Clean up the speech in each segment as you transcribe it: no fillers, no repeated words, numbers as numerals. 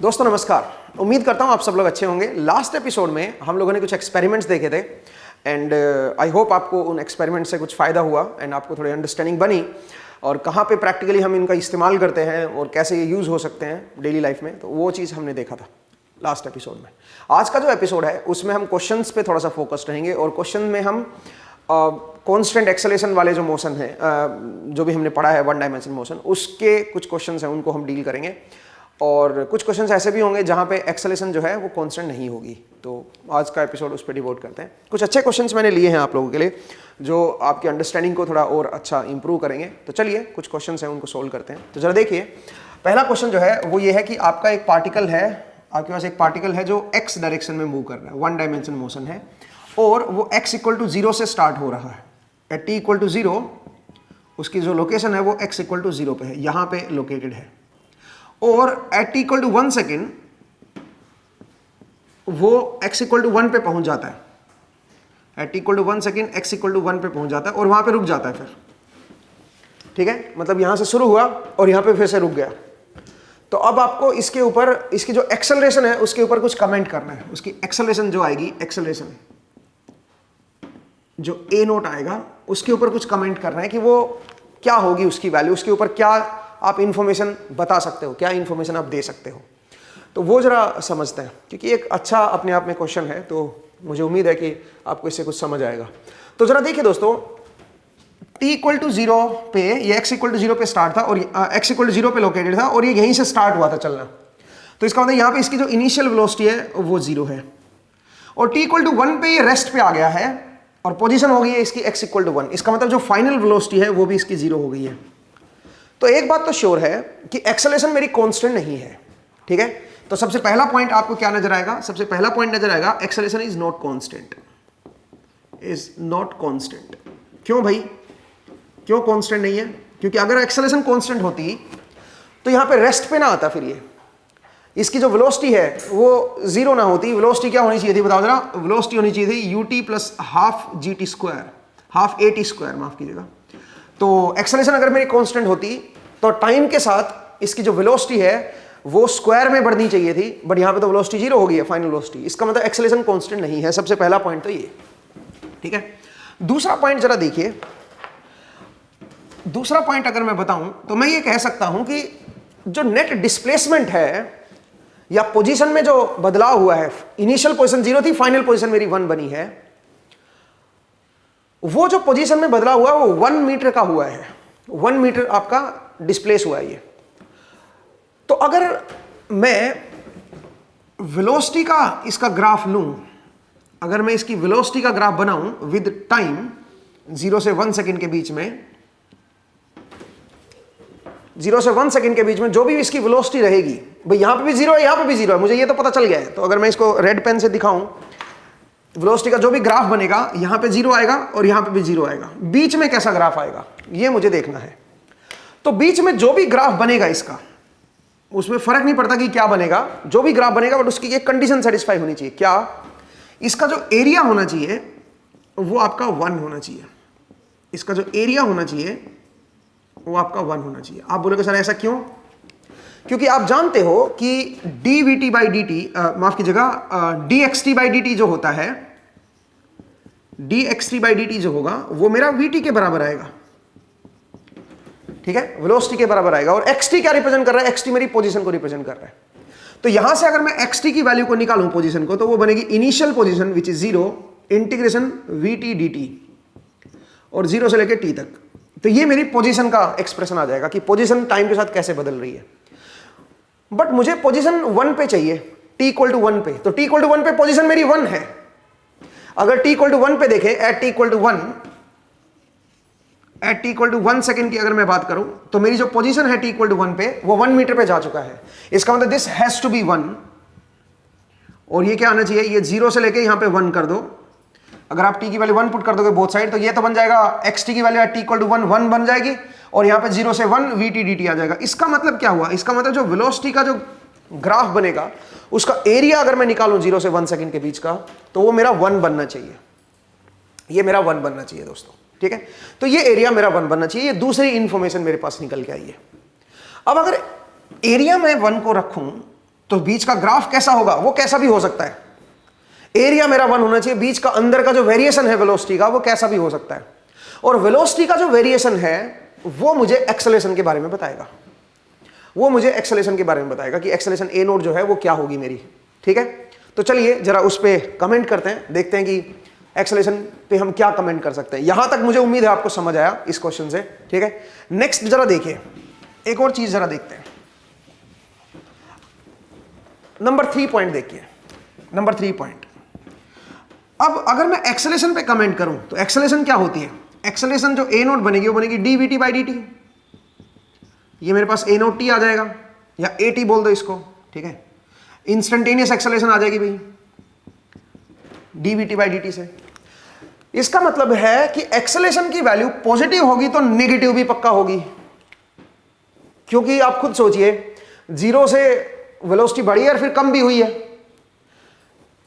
दोस्तों नमस्कार। उम्मीद करता हूँ आप सब लोग अच्छे होंगे। लास्ट एपिसोड में हम लोगों ने कुछ एक्सपेरिमेंट्स देखे थे एंड आई होप आपको उन एक्सपेरिमेंट से कुछ फ़ायदा हुआ एंड आपको थोड़ी अंडरस्टैंडिंग बनी और कहाँ पे प्रैक्टिकली हम इनका इस्तेमाल करते हैं और कैसे ये यूज़ हो सकते हैं डेली लाइफ में, तो वो चीज़ हमने देखा था लास्ट एपिसोड में। आज का जो एपिसोड है उसमें हम क्वेश्चंस पे थोड़ा सा फोकस्ड रहेंगे और क्वेश्चन में हम कॉन्स्टेंट एक्सेलेरेशन वाले जो मोशन है जो भी हमने पढ़ा है वन डायमेंशन मोशन, उसके कुछ क्वेश्चंस हैं उनको हम डील करेंगे और कुछ क्वेश्चंस ऐसे भी होंगे जहाँ पे एक्सेलेरेशन जो है वो कांस्टेंट नहीं होगी। तो आज का एपिसोड उस पर डिवोट करते हैं। कुछ अच्छे क्वेश्चंस मैंने लिए हैं आप लोगों के लिए जो आपकी अंडरस्टैंडिंग को थोड़ा और अच्छा इंप्रूव करेंगे। तो चलिए कुछ क्वेश्चंस हैं उनको सोल्व करते हैं। तो जरा देखिए, पहला क्वेश्चन जो है वो ये है कि आपका एक पार्टिकल है, आपके पास एक पार्टिकल है जो एक्स डायरेक्शन में मूव कर रहा है, वन डायमेंशन मोशन है और वो x इक्वल टू 0 से स्टार्ट हो रहा है। एट t इक्वल टू 0 उसकी जो लोकेशन है वो x इक्वल टू 0 पे है, यहाँ पे लोकेटेड है। और at t equal to 1 second वो x इक्वल टू 1 पे पहुंच जाता है। At t equal to 1 second x equal to 1 पे पहुंच जाता है और वहां पे रुक जाता है फिर। ठीक है, मतलब यहां से शुरू हुआ और यहां पे फिर से रुक गया। तो अब आपको इसके ऊपर इसकी जो एक्सेलरेशन है उसके ऊपर कुछ कमेंट करना है। उसकी एक्सेलरेशन जो आएगी, एक्सेलरेशन जो a नोट आएगा उसके ऊपर कुछ कमेंट करना है कि वो क्या होगी, उसकी वैल्यू, उसके ऊपर क्या आप इंफॉर्मेशन बता सकते हो, क्या इंफॉर्मेशन आप दे सकते हो। तो वो जरा समझते हैं क्योंकि एक अच्छा अपने आप में क्वेश्चन है, तो मुझे उम्मीद है कि आपको इससे कुछ समझ आएगा। तो जरा देखिए दोस्तों, t इक्वल टू 0 पे ये x इक्वल टू 0 पे स्टार्ट था और x इक्वल टू 0 पे लोकेटेड था और ये यहीं से स्टार्ट हुआ था चलना। तो इसका मतलब यहाँ पे इसकी जो इनिशियल वेलोसिटी है वो 0 है और t इक्वल टू 1 पे ये रेस्ट पे आ गया है और पोजीशन हो गई है इसकी x इक्वल टू 1। इसका मतलब जो फाइनल वेलोसिटी है वो भी इसकी 0 हो गई है। तो एक बात तो श्योर है कि एक्सेलरेशन मेरी कांस्टेंट नहीं है। ठीक है, तो सबसे पहला पॉइंट आपको क्या नजर आएगा? सबसे पहला पॉइंट नजर आएगा acceleration is not constant, is not constant. क्यों भाई, क्यों कांस्टेंट नहीं है? क्योंकि अगर एक्सेलरेशन कांस्टेंट होती तो यहां पे रेस्ट पे ना आता, फिर ये इसकी जो वेलोसिटी है वो 0 ना होती। वेलोसिटी क्या होनी चाहिए थी बताओ जरा? वेलोसिटी होनी चाहिए थी ut plus half gt square, half at square, माफ कीजिएगा। तो एक्सेलरेशन अगर मेरी कांस्टेंट होती तो टाइम के साथ इसकी जो वेलोसिटी है वो स्क्वायर में बढ़नी चाहिए थी, बट यहां पे तो वेलोसिटी 0 हो गई है, फाइनल वेलोसिटी। इसका मतलब एक्सेलरेशन कांस्टेंट नहीं है। सबसे पहला पॉइंट तो ये। ठीक है, दूसरा पॉइंट जरा देखिए। दूसरा पॉइंट अगर मैं बताऊं तो मैं ये कह सकता हूं कि जो नेट डिस्प्लेसमेंट है या पोजीशन में जो बदलाव हुआ है, इनिशियल पोजीशन 0 थी, फाइनल पोजीशन मेरी 1 बनी है, वो जो पोजीशन में बदलाव हुआ वो 1 मीटर का हुआ है। 1 मीटर आपका डिस्प्लेस हुआ है ये। तो अगर मैं वेलोसिटी का इसका ग्राफ लूं, अगर मैं इसकी वेलोसिटी का ग्राफ बनाऊं विद टाइम 0 से 1 सेकेंड के बीच में, 0 से 1 सेकेंड के बीच में जो भी इसकी वेलोसिटी रहेगी, भाई यहां पे भी 0 है, यहां पे भी 0 है, मुझे ये तो पता चल गया है। तो अगर मैं इसको रेड पेन से दिखाऊं, वेलोसिटी का जो भी ग्राफ बनेगा यहां पे 0 आएगा और यहां पे भी 0 आएगा। बीच में कैसा ग्राफ आएगा ये मुझे देखना है। तो बीच में जो भी ग्राफ बनेगा इसका, उसमें फर्क नहीं पड़ता कि क्या बनेगा, जो भी ग्राफ बनेगा, बट उसकी एक कंडीशन सेटिस्फाई होनी चाहिए। क्या? इसका जो एरिया होना चाहिए वो आपका 1 होना चाहिए। इसका जो एरिया होना चाहिए वो आपका 1 होना चाहिए। आप बोलोगे सर ऐसा क्यों? क्योंकि आप जानते हो कि dvt बाई dt, माफ कीजिएगा, dxt बाई dt जो होता है, dxt बाई dt जो होगा वो मेरा vt के बराबर आएगा। ठीक है, वेलोसिटी के बराबर आएगा। और xt क्या रिप्रेजेंट कर रहा है? xt मेरी पोजीशन को रिप्रेजेंट कर रहा है। तो यहां से अगर मैं xt की वैल्यू को निकालूं पोजीशन को, तो वो बनेगी initial position which is 0 integration vt dt और 0 से लेकर t तक। तो ये मेरी पोजीशन का एक्सप्रेशन आ जाएगा कि पोजीशन टाइम के साथ कैसे बदल रही है। बट मुझे पोजीशन 1 पे चाहिए, t इक्वल टू 1 पे। तो t इक्वल टू 1 पे पोजीशन मेरी 1 है। अगर t इक्वल टू 1 पे देखें, at t equal to 1, at t equal to 1 second की अगर मैं बात करूं तो मेरी जो पोजीशन है t इक्वल टू 1 पे वो 1 मीटर पे जा चुका है। इसका मतलब दिस हैज टू बी 1 और ये क्या आना चाहिए? ये 0 से लेके यहां पे 1 कर दो। अगर आप t की वैल्यू 1 पुट कर दोगे बोथ साइड, तो ये तो बन जाएगा xt की वैल्यू t इक्वल टू 1 बन जाएगी और यहां पे 0 से 1 vt dt आ जाएगा। इसका मतलब क्या हुआ? इसका मतलब जो वेलोसिटी का जो ग्राफ बनेगा उसका एरिया अगर मैं निकालूं 0 से 1 सेकेंड के बीच का, तो वो मेरा 1 बनना चाहिए। ये मेरा 1 बनना चाहिए दोस्तों। ठीक है, तो ये एरिया मेरा 1 बनना चाहिए। ये दूसरी इंफॉर्मेशन मेरे पास निकल के आई है। अब अगर एरिया में 1 को रखूं तो बीच का ग्राफ कैसा होगा, वो कैसा भी हो सकता है। एरिया मेरा 1 होना चाहिए, बीच का अंदर का जो वेरिएशन है वेलोसिटी का वो कैसा भी हो सकता है। और वेलोसिटी का जो वेरिएशन है वो मुझे एक्सेलरेशन के बारे में बताएगा, वो मुझे एक्सेलरेशन के बारे में बताएगा कि एक्सेलरेशन ए नोट जो है वो क्या होगी मेरी। ठीक है, तो चलिए जरा उस पर कमेंट करते हैं, देखते हैं कि एक्सेलरेशन पे हम क्या कमेंट कर सकते हैं। यहां तक मुझे उम्मीद है आपको समझ आया इस क्वेश्चन से। ठीक है, नेक्स्ट जरा देखिए, एक और चीज जरा देखते हैं। नंबर 3 पॉइंट देखिए, नंबर 3 पॉइंट। अब अगर मैं एक्सेलरेशन पे कमेंट करूं तो एक्सेलरेशन क्या होती है, एक्सेलरेशन जो ए नोट बनेगी वो बनेगी D we T by D T. ये मेरे पास ए नोट टी आ जाएगा या ए टी बोल दो इसको। ठीक है, इंस्टेंटेनियस एक्सेलरेशन आ जाएगी भाई D we T by D T से। इसका मतलब है कि एक्सेलरेशन की वैल्यू पॉजिटिव होगी तो नेगेटिव भी पक्का होगी, क्योंकि आप खुद सोचिए 0 से वेलोसिटी बढ़ी है और फिर कम भी हुई है,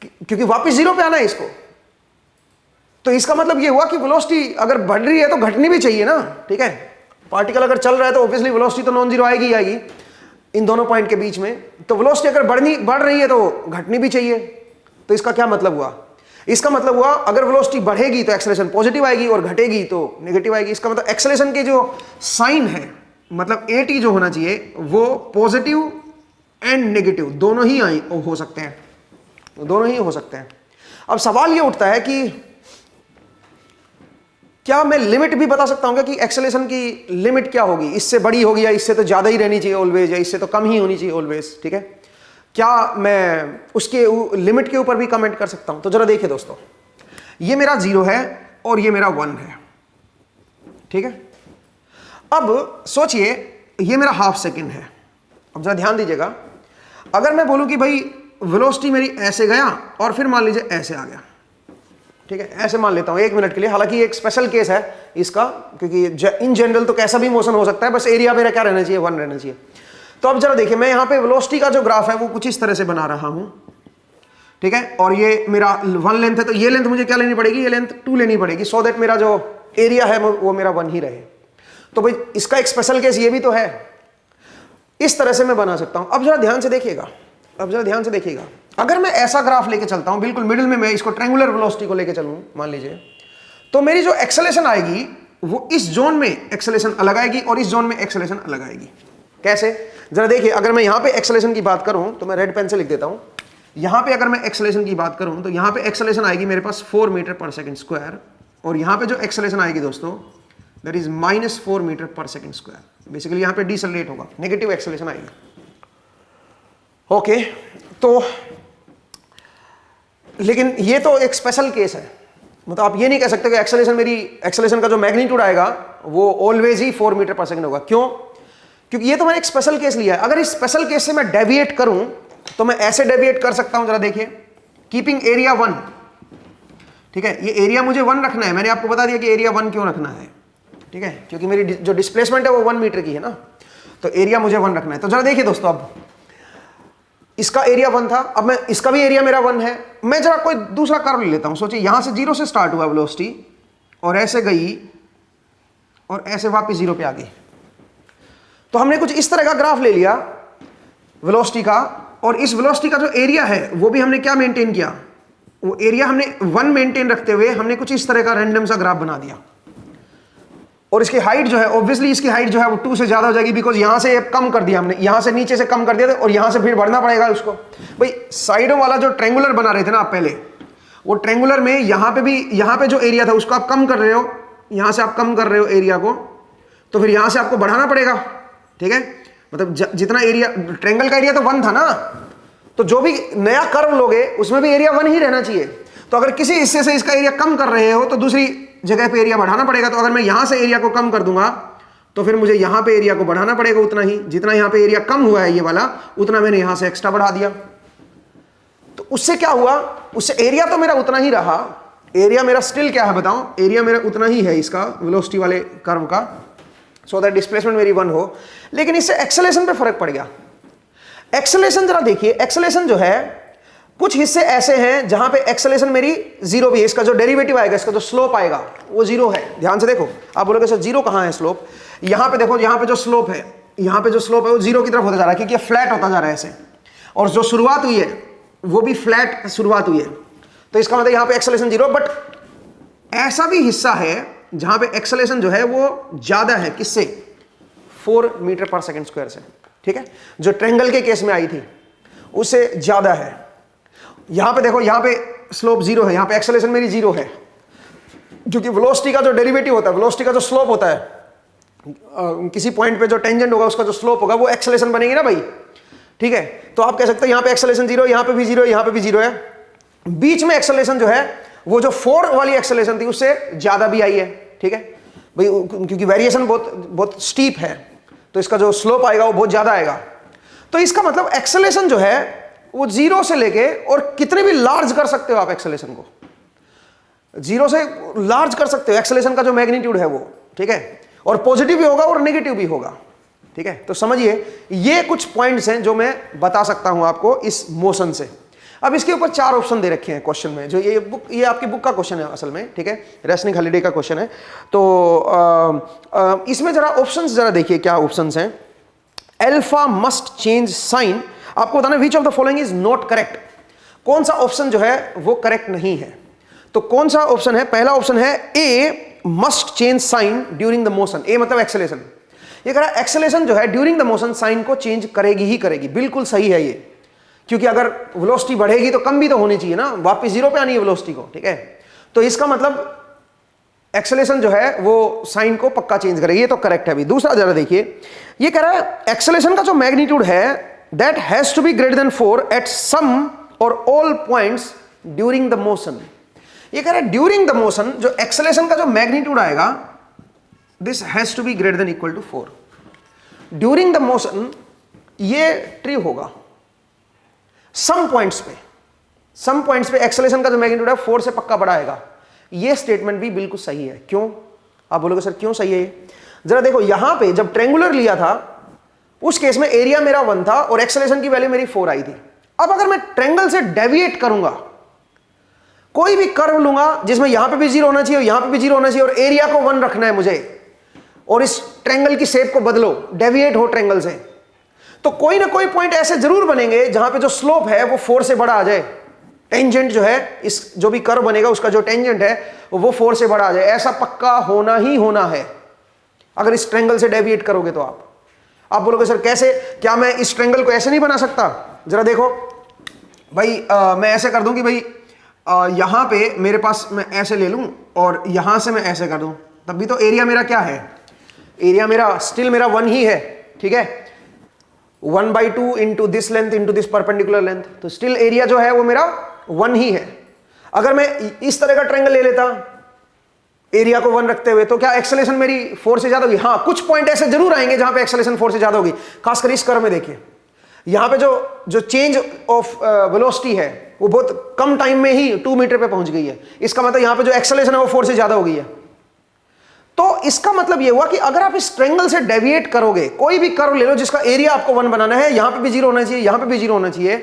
क्योंकि वापस 0 पे आना है इसको। तो इसका मतलब ये हुआ कि वेलोसिटी अगर बढ़ रही है तो घटनी भी चाहिए ना। ठीक है, पार्टिकल अगर चल रहा है तो ऑब्वियसली वेलोसिटी तो नॉन जीरो आएगी ही आएगी इन दोनों पॉइंट के बीच में। तो वेलोसिटी अगर बढ़ रही है तो घटनी भी चाहिए। तो इसका क्या मतलब हुआ, इसका मतलब हुआ अगर वेलोसिटी बढ़ेगी तो एक्सेलरेशन पॉजिटिव आएगी और घटेगी तो नेगेटिव आएगी। इसका मतलब एक्सेलरेशन के जो साइन है, मतलब ए टी जो होना चाहिए वो पॉजिटिव एंड नेगेटिव दोनों ही हो सकते हैं, दोनों ही हो सकते हैं। अब सवाल ये उठता है कि क्या मैं लिमिट भी बता सकता हूँ कि एक्सेलरेशन की लिमिट क्या होगी, इससे बड़ी होगी या इससे तो ज्यादा ही रहनी चाहिए ऑलवेज, या इससे तो कम ही होनी चाहिए ऑलवेज। ठीक है, क्या मैं उसके लिमिट के ऊपर भी कमेंट कर सकता हूं। तो जरा देखिए दोस्तों, ये मेरा 0 है और ये मेरा 1 है। ठीक है, अब सोचिए ये मेरा हाफ सेकेंड है। अब जरा ध्यान दीजिएगा, अगर मैं बोलूं कि भाई वेलोसिटी मेरी ऐसे गया और फिर मान लीजिए ऐसे आ गया। ठीक है, ऐसे मान लेता हूं 1 मिनट के लिए, हालांकि एक स्पेशल केस है इसका, क्योंकि इन जनरल तो कैसा भी मोशन हो सकता है, बस एरिया मेरा क्या रहना चाहिए, 1 रहना चाहिए। तो अब जरा देखिए, मैं यहां पे वेलोसिटी का जो ग्राफ है वो कुछ इस तरह से बना रहा हूं। ठीक है, और ये मेरा 1 लेंथ है, तो ये लेंथ मुझे क्या लेनी पड़ेगी, ये लेंथ 2 लेनी पड़ेगी, सो दैट मेरा जो एरिया है वो मेरा 1 ही रहे। तो भाई इसका एक स्पेशल केस ये भी तो है, इस तरह से मैं बना सकता हूं। अब जरा ध्यान से देखिएगा, अब जरा ध्यान से देखिएगा, अगर मैं ऐसा ग्राफ लेके चलता हूं, बिल्कुल मिडिल में मैं इसको ट्रायंगुलर वेलोसिटी को लेके चलूं मान लीजिए, तो मेरी जो एक्सेलरेशन आएगी वो इस जोन में एक्सेलरेशन अलग आएगी और इस जोन में एक्सेलरेशन अलग आएगी। कैसे, जरा देखिए, अगर मैं यहां पे एक्सेलरेशन की बात करूं तो मैं रेड पेन से लिख देता हूं। यहां पे अगर मैं एक्सेलरेशन की बात करूं तो यहां पे एक्सेलरेशन आएगी मेरे पास 4 मीटर पर सेकंड स्क्वायर, और यहां पे जो एक्सेलरेशन आएगी दोस्तों दैट इज -4 मीटर पर सेकंड स्क्वायर। बेसिकली यहां पे डिसेलरेट होगा, नेगेटिव एक्सेलरेशन आएगी। ओके, तो लेकिन ये तो एक स्पेशल केस है, मतलब आप ये नहीं कह सकते कि एक्सेलरेशन का जो मैग्नीट्यूड आएगा वो ऑलवेज ही 4 मीटर पर सेकंड होगा। क्यों, क्योंकि ये तो मैंने एक स्पेशल केस लिया है। अगर इस स्पेशल केस से मैं डेविएट करूं तो मैं ऐसे डेविएट कर सकता हूं, जरा देखिए, कीपिंग एरिया 1। ठीक है, ये एरिया मुझे 1 रखना है, मैंने आपको बता दिया कि एरिया 1 क्यों रखना है। ठीक है, क्योंकि मेरी जो डिस्प्लेसमेंट है वो 1 मीटर की है ना, तो एरिया मुझे 1 रखना है। तो जरा देखिए दोस्तों, अब इसका एरिया 1 था, अब मैं इसका भी एरिया मेरा 1 है। मैं जरा कोई दूसरा कर्व ले लेता हूं। सोचिए यहां से 0 से स्टार्ट हुआ वेलोसिटी और ऐसे गई और ऐसे वापस 0 पे आ गई। तो हमने कुछ इस तरह का ग्राफ ले लिया वेलोसिटी का, और इस वेलोसिटी का जो एरिया है वो भी हमने क्या मेंटेन किया, वो एरिया हमने 1 मेंटेन रखते हुए हमने कुछ इस तरह का रैंडम सा ग्राफ बना दिया। और इसकी हाइट जो है, ऑब्वियसली इसकी हाइट जो है वो 2 से ज्यादा हो जाएगी, बिकॉज यहां से कम कर दिया हमने, यहां से नीचे से कम कर दिया था और यहां से फिर बढ़ना पड़ेगा उसको। भाई साइडों वाला जो ट्रायंगुलर बना रहे थे ना आप पहले, वो ट्रायंगुलर में यहां पे भी, यहां पे जो एरिया था उसको आप कम कर रहे हो, यहां से आप कम कर रहे हो एरिया को, तो फिर यहां से आपको बढ़ाना पड़ेगा। ठीक है, मतलब जितना एरिया, ट्रायंगल का एरिया तो 1 था ना, तो जो भी नया कर्व लोगे उसमें भी एरिया 1 ही रहना चाहिए। तो अगर किसी हिस्से से इसका एरिया कम कर रहे हो तो दूसरी जगह पे एरिया बढ़ाना पड़ेगा। तो अगर मैं यहां से एरिया को कम कर दूंगा तो फिर मुझे यहां पे एरिया को बढ़ाना पड़ेगा उतना ही, जितना यहां पे एरिया कम हुआ है ये वाला, उतना मैंने यहां से एक्स्ट्रा बढ़ा दिया। तो उससे क्या हुआ, उससे एरिया तो मेरा उतना ही रहा, एरिया मेरा स्टिल क्या है बताओ, एरिया मेरा उतना ही है इसका वेलोसिटी वाले कर्व का, सो दैट डिस्प्लेसमेंट मेरी 1 हो, लेकिन इससे एक्सेलरेशन पे फर्क पड़ गया। एक्सेलरेशन जरा देखिए, एक्सेलरेशन जो है कुछ हिस्से ऐसे हैं जहां पे एक्सेलरेशन मेरी 0 भी है, इसका जो डेरिवेटिव आएगा, इसका जो स्लोप आएगा वो 0 है। ध्यान से देखो, आप बोलोगे सर 0 कहां है स्लोप, यहां पे देखो, यहां पे जो स्लोप है, यहां पे जो स्लोप है वो 0 की तरफ होता जा रहा है, क्योंकि ये फ्लैट होता जा रहा है ऐसे। और जो शुरुआत हुई है वो भी फ्लैट शुरुआत हुई है, तो इसका मतलब यहां पे एक्सेलरेशन 0। बट ऐसा भी हिस्सा है जहां पे एक्सेलरेशन जो है वो ज्यादा है, किससे? 4 मीटर पर सेकंड स्क्वायर से, ठीक है, जो ट्रायंगल के केस में आई थी उससे ज्यादा है। यहां पे देखो, यहां पे स्लोप 0 है, यहां पे एक्सेलरेशन मेरी 0 है, क्योंकि वेलोसिटी का जो डेरिवेटिव होता है, वेलोसिटी का जो स्लोप होता है, किसी पॉइंट पे जो टेंजेंट होगा उसका जो स्लोप होगा वो एक्सेलरेशन बनेगी ना भाई, ठीक है। तो आप कह सकते हैं यहां पे एक्सेलरेशन 0, यहां पे भी 0, यहां पे भी 0 है, बीच में एक्सेलरेशन जो है वो जो 4 वाली एक्सेलरेशन थी उससे ज्यादा भी आई है, ठीक है भाई, क्योंकि वेरिएशन बहुत स्टीप है, तो इसका जो स्लोप आएगा वो बहुत ज्यादा आएगा। तो इसका मतलब एक्सेलरेशन जो है वो 0 से लेके और कितने भी लार्ज कर सकते हो आप एक्सेलरेशन को, 0 से लार्ज कर सकते हो एक्सेलरेशन का जो मैग्नीट्यूड है वो, ठीक है, और पॉजिटिव भी होगा और नेगेटिव भी होगा, ठीक है। तो समझिए ये कुछ पॉइंट्स हैं जो मैं बता सकता हूं आपको इस मोशन से। अब इसके ऊपर 4 ऑप्शन दे रखे हैं क्वेश्चन में, जो ये आपकी बुक का क्वेश्चन है असल में, ठीक है, रेसनिक हॉलिडे का क्वेश्चन है। तो इसमें जरा ऑप्शंस जरा देखिए क्या ऑप्शंस हैं। अल्फा मस्ट चेंज साइन, आपको बताना which of the following is not correct, कौन सा ऑप्शन जो है वो करेक्ट नहीं है। तो कौन सा ऑप्शन है? पहला ऑप्शन है A must change sign during the motion. A मतलब एक्सेलरेशन, ये कह रहा है एक्सेलरेशन जो है ड्यूरिंग द मोशन साइन को चेंज करेगी ही करेगी, बिल्कुल सही है ये, क्योंकि अगर वेलोसिटी बढ़ेगी तो कम भी तो होनी चाहिए ना, वापस 0 पे आनी है वेलोसिटी को, ठीक है। तो इसका मतलब एक्सेलरेशन जो है वो साइन को पक्का चेंज करेगी, ये तो करेक्ट है अभी। दूसरा जरा देखिए, ये कह रहा है एक्सेलरेशन का जो मैग्नीट्यूड है that has to be greater than 4 at some और all points during the motion. ये कह रहा है ड्यूरिंग द मोशन जो एक्सेलरेशन का जो मैग्नीट्यूड आएगा this has to be greater than equal to 4 during the motion. ये ट्रू होगा सम पॉइंट्स पे एक्सेलरेशन का जो मैग्नीट्यूड है 4 से पक्का बड़ा आएगा। ये स्टेटमेंट भी बिल्कुल सही है। क्यों? आप बोलोगे सर क्यों सही है ये? जरा देखो, यहां पे जब ट्रायंगुलर लिया था उस केस में एरिया मेरा 1 था और एक्सेलरेशन की वैल्यू मेरी 4 आई थी। अब अगर मैं ट्रायंगल से डेविएट करूंगा, कोई भी कर्व लूंगा जिसमें यहां पे भी 0 होना चाहिए, यहां पे भी 0 होना चाहिए और एरिया को 1 रखना है मुझे, और इस ट्रायंगल की शेप को बदलो, डेविएट हो ट्रायंगल से, तो कोई ना कोई पॉइंट ऐसे जरूर बनेंगे जहां पे जो स्लोप है वो 4 से बड़ा आ जाए। टेंजेंट जो है, इस जो भी कर्व बनेगा उसका जो टेंजेंट है वो 4 से बड़ा आ जाए। ऐसा पक्का होना ही होना है अगर इस ट्रायंगल से डेविएट करोगे तो। आप बोलोगे सर कैसे, क्या मैं इस ट्रायंगल को ऐसे नहीं बना सकता? जरा देखो भाई, मैं ऐसे कर दूं कि भाई यहां पे मेरे पास मैं ऐसे ले लूं और यहां से मैं ऐसे कर दूं, तब भी तो एरिया मेरा क्या है? एरिया मेरा स्टिल मेरा 1 ही है, ठीक है, 1/2 into this length into this perpendicular length, तो स्टिल एरिया जो है वो मेरा 1 ही है। अगर मैं इस तरह का ट्रायंगल ले लेता एरिया को 1 रखते हुए, तो क्या एक्सेलरेशन मेरी 4 से ज्यादा होगी? हाँ, कुछ पॉइंट ऐसे जरूर आएंगे जहां पे एक्सेलरेशन 4 से ज्यादा होगी। खासकर इस कर्व में देखिए, यहां पे जो चेंज ऑफ वेलोसिटी है वो बहुत कम टाइम में ही 2 मीटर पे पहुंच गई है। इसका मतलब यहां पे जो एक्सेलरेशन है वो 4 से ज्यादा हो गई है। तो इसका मतलब ये हुआ कि अगर आप इस ट्रायंगल से डेविएट करोगे, कोई भी कर्व ले लो जिसका एरिया आपको 1 बनाना है, यहां पे भी 0 होना चाहिए, यहां पे भी 0 होना चाहिए,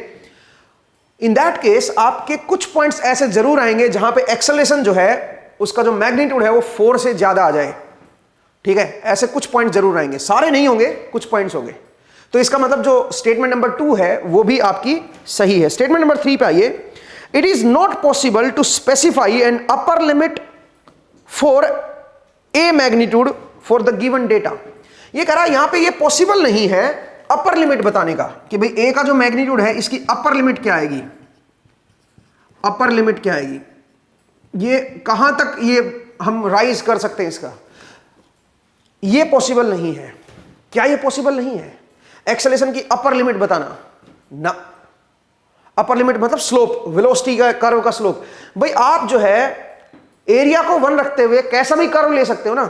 इन दैट केस आपके कुछ पॉइंट्स ऐसे जरूर आएंगे जहां पे एक्सेलरेशन जो है उसका जो मैग्नीट्यूड है वो 4 से ज्यादा आ जाए, ठीक है। ऐसे कुछ पॉइंट जरूर आएंगे, सारे नहीं होंगे, कुछ पॉइंट्स होंगे। तो इसका मतलब जो स्टेटमेंट नंबर 2 है वो भी आपकी सही है। स्टेटमेंट नंबर 3 पे आइए। It is not possible to specify an upper limit for a magnitude for the given data. ये कह रहा है यहां पे ये पॉसिबल नहीं है अपर लिमिट बताने का कि भाई ए का जो मैग्नीट्यूड है इसकी अपर लिमिट क्या आएगी, अपर लिमिट क्या आएगी, ये कहां तक ये हम राइज कर सकते हैं इसका, ये पॉसिबल नहीं है। क्या ये पॉसिबल नहीं है? एक्सेलरेशन की अपर लिमिट बताना ना, अपर लिमिट मतलब स्लोप, वेलोसिटी का कर्व का स्लोप। भाई आप जो है एरिया को 1 रखते हुए कैसा भी कर्व ले सकते हो ना,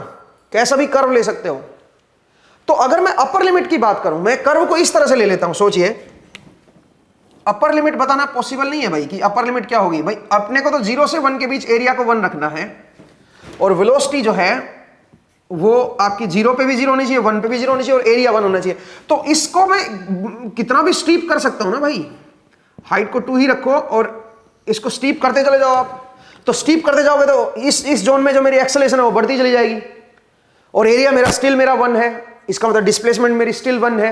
कैसा भी कर्व ले सकते हो। तो अगर मैं अपर लिमिट की बात करूं, मैं कर्व को इस तरह से ले लेता हूं, सोचिए, अपर लिमिट बताना पॉसिबल नहीं है भाई कि अपर लिमिट क्या होगी। भाई अपने को तो 0 से 1 के बीच एरिया को 1 रखना है और वेलोसिटी जो है वो आपकी 0 पे भी 0 होनी चाहिए, 1 पे भी 0 होनी चाहिए और एरिया 1 होना चाहिए। तो इसको मैं कितना भी स्टीप कर सकता हूं ना भाई, हाइट को 2 ही रखो और इसको स्टीप करते चले जाओ आप, तो स्टीप करते जाओगे तो इस जोन में जो मेरी एक्सेलरेशन है वो बढ़ती चली जाएगी और एरिया मेरा स्टिल मेरा 1 है, इसका मतलब डिस्प्लेसमेंट मेरी स्टिल 1 है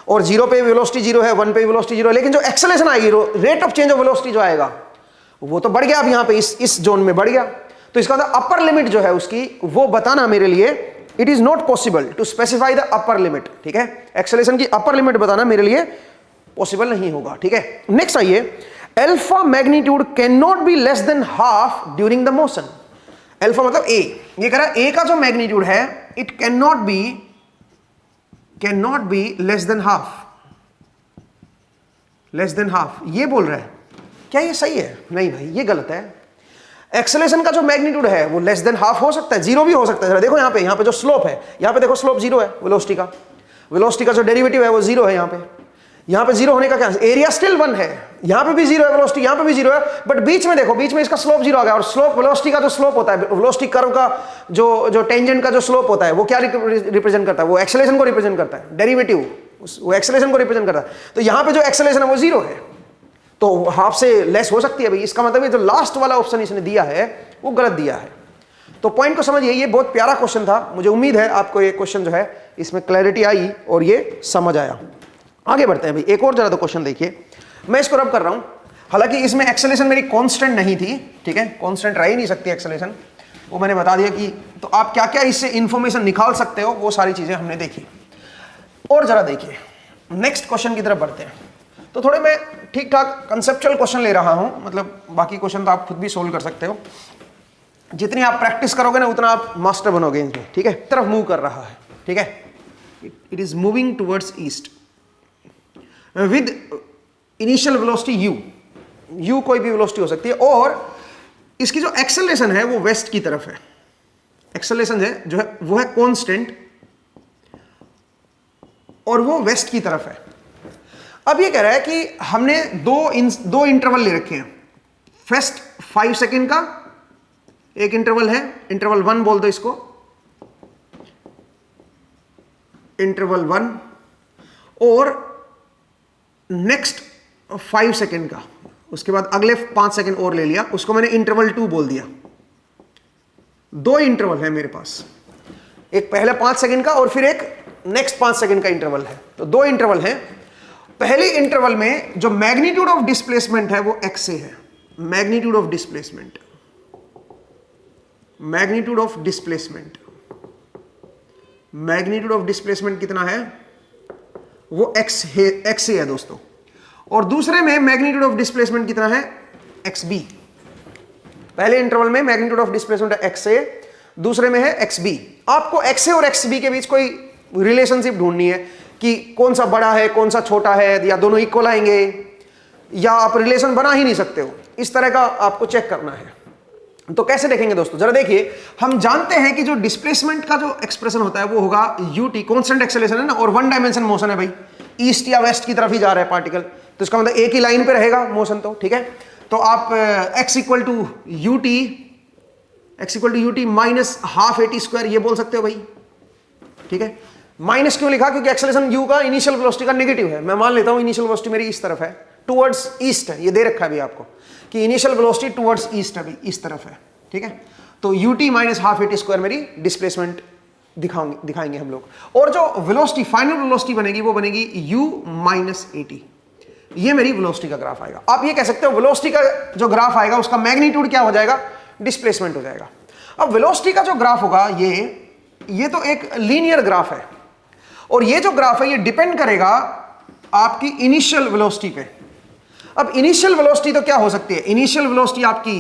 और 0 पे वेलोसिटी 0 है, 1 पे वेलोसिटी 0 है, लेकिन जो एक्सेलरेशन आएगी, rate of change of velocity जो आएगा वो तो बढ़ गया। अब यहाँ पे इस जोन में बढ़ गया, तो इसका मतलब अपर लिमिट जो है उसकी वो बताना मेरे लिए, it is not possible to specify the upper limit. ठीक है, एक्सेलरेशन की अपर लिमिट बताना मेरे लिए पॉसिबल नहीं होगा। ठीक है, नेक्स्ट आइए, alpha magnitude can not be less than half during the motion. Alpha मतलब ए, ये कह रहा है ए का जो मैग्नीट्यूड है it can not be less than half, less than half, ये बोल रहा है। क्या ये सही है? नहीं भाई, ये गलत है। एक्सेलरेशन का जो मैग्नीट्यूड है वो लेस देन हाफ हो सकता है, 0 भी हो सकता है। देखो यहाँ पे जो स्लोप है, यहाँ पे देखो स्लोप 0 है, वेलोसिटी का जो डेरिवेटिव है वो 0 है। यहाँ पे 0 होने का क्या, एरिया स्टिल 1 है, यहाँ पे भी 0 है, वेलोसिटी यहाँ पे भी 0 है, बट बीच में देखो, बीच में इसका स्लोप 0 आ गया। और स्लोप, वेलोसिटी का जो स्लोप होता है, वेलोसिटी कर्व का जो टेंजेंट का जो स्लोप होता है वो क्या रिप्रेजेंट करता है? वो एक्सेलरेशन को रिप्रेजेंट करता है, डेरिवेटिव वो एक्सेलरेशन को रिप्रेजेंट करता है। तो यहाँ पे जो एक्सेलरेशन है वो 0 है, तो हाफ से लेस हो सकती है भाई। इसका मतलब ये जो लास्ट वाला ऑप्शन इसने दिया है वो गलत दिया है। तो पॉइंट को समझिए, ये बहुत प्यारा क्वेश्चन था, मुझे उम्मीद है आपको ये क्वेश्चन जो है इसमें क्लैरिटी आई और ये समझ आया। आगे बढ़ते हैं भाई, एक और जरा तो क्वेश्चन देखिए, मैं इसको रब कर रहा हूं। हालांकि इसमें एक्सेलरेशन मेरी कांस्टेंट नहीं थी, ठीक है, कांस्टेंट रह ही नहीं सकती एक्सेलरेशन, वो मैंने बता दिया कि तो आप क्या क्या इससे इंफॉर्मेशन निकाल सकते हो, वो सारी चीजें हमने देखी। और जरा देखिए नेक्स्ट क्वेश्चन की तरफ बढ़ते हैं। तो थोड़े मैं ठीक ठाक कंसेप्चुअल क्वेश्चन ले रहा हूं, मतलब बाकी क्वेश्चन तो आप खुद भी सोल्व कर सकते हो। जितनी आप प्रैक्टिस करोगे ना उतना आप मास्टर बनोगे इनमें। ठीक है, तरफ मूव कर रहा है, ठीक है, it is moving towards east with initial velocity u कोई भी वेलोसिटी हो सकती है, और इसकी जो एक्सेलरेशन है वो वेस्ट की तरफ है। एक्सेलरेशन है जो है वो है कांस्टेंट और वो वेस्ट की तरफ है। अब ये कह रहा है कि हमने दो इंटरवल ले रखे हैं। फर्स्ट 5 सेकेंड का एक इंटरवल है, इंटरवल 1 बोल दो इसको, इंटरवल 1, और नेक्स्ट 5 सेकेंड का, उसके बाद अगले 5 सेकेंड और ले लिया, उसको मैंने इंटरवल 2 बोल दिया। 2 इंटरवल है मेरे पास, एक पहले 5 सेकेंड का और फिर एक नेक्स्ट 5 सेकेंड का इंटरवल है। तो 2 इंटरवल हैं। पहले इंटरवल में जो मैग्नीट्यूड ऑफ डिस्प्लेसमेंट है वो x से है। Magnitude of displacement, magnitude of displacement, magnitude of displacement कितना है? वो x से है दोस्तों। और दूसरे में मैग्नीट्यूड ऑफ डिस्प्लेसमेंट कितना है? xb। पहले इंटरवल में मैग्नीट्यूड ऑफ डिस्प्लेसमेंट है x से, दूसरे में है xb। आपको x से और xb के बीच कोई रिलेशनशिप ढूंढनी है कि कौन सा बड़ा है कौन सा छोटा है, या दोनों इक्वल आएंगे, या आप रिलेशन बना ही नहीं सकते हो, इस तरह का आपको चेक करना है। तो कैसे देखेंगे दोस्तों? जरा देखिए, हम जानते हैं कि जो डिस्प्लेसमेंट का जो एक्सप्रेशन होता है वो होगा ut, कांस्टेंट एक्सेलरेशन है ना, और 1 डायमेंशन मोशन है भाई, ईस्ट या वेस्ट की तरफ ही जा रहा है पार्टिकल, तो इसका मतलब एक ही लाइन पे रहेगा मोशन। तो ठीक है, तो आप x equal to ut minus half at² ये बोल सकते हो भाई। ठीक है, माइनस क्यों लिखा? क्योंकि एक्सेलरेशन u का इनिशियल वेलोसिटी का नेगेटिव है। मैं मान लेता हूं इनिशियल वेलोसिटी मेरी इस तरफ है, टुवर्ड्स ईस्ट है, ये दे रखा है भी आपको कि इनिशियल वेलोसिटी टुवर्ड्स ईस्ट है, इस तरफ है। ठीक है, तो ut माइनस हाफ at² मेरी डिस्प्लेसमेंट दिखाएंगे हम लोग। और जो वेलोसिटी, फाइनल वेलोसिटी बनेगी वो बनेगी u माइनस at। ये मेरी वेलोसिटी का ग्राफ आएगा। आप ये कह सकते हो वेलोसिटी का जो ग्राफ आएगा उसका मैग्नीट्यूड क्या हो जाएगा? डिस्प्लेसमेंट हो जाएगा। अब वेलोसिटी का जो ग्राफ होगा ये तो एक लीनियर ग्राफ है, और ये जो ग्राफ है ये डिपेंड करेगा आपकी इनिशियल वेलोसिटी पे। अब इनिशियल वेलोसिटी तो क्या हो सकती है? इनिशियल वेलोसिटी आपकी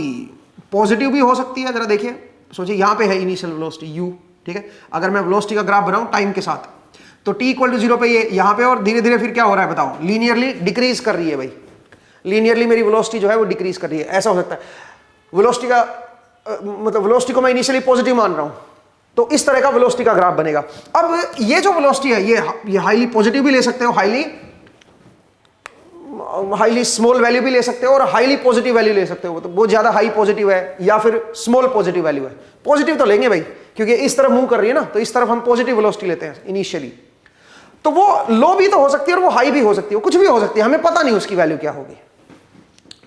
पॉजिटिव भी हो सकती है। जरा देखिए, सोचिए यहां पे है इनिशियल वेलोसिटी u, ठीक है, अगर मैं वेलोसिटी का ग्राफ बनाऊं टाइम के साथ, तो t इक्वल टू 0 पे ये यहां पे, और धीरे धीरे फिर क्या हो रहा है बताओ? लीनियरली डिक्रीज कर रही है भाई, लीनियरली मेरी वेलोसिटी जो है वो डिक्रीज कर रही है। ऐसा हो सकता है वेलोसिटी का मतलब वेलोसिटी को मैं इनिशियली पॉजिटिव मान रहा हूं, तो इस तरह का वेलोसिटी का ग्राफ बनेगा। अब ये जो वेलोसिटी है ये हाईली पॉजिटिव भी ले सकते हो, हाईली स्मॉल वैल्यू भी ले सकते हो, और हाईली पॉजिटिव वैल्यू ले सकते हो। तो बहुत ज्यादा हाई पॉजिटिव है या फिर स्मॉल पॉजिटिव वैल्यू है। पॉजिटिव तो लेंगे भाई, क्योंकि इस तरफ मूव कर रही है ना, तो इस तरफ हम पॉजिटिव वेलोसिटी लेते हैं इनिशियली। तो वो लो भी तो हो सकती है और वो हाई भी हो सकती है, कुछ भी हो सकती है, हमें पता नहीं उसकी वैल्यू क्या होगी।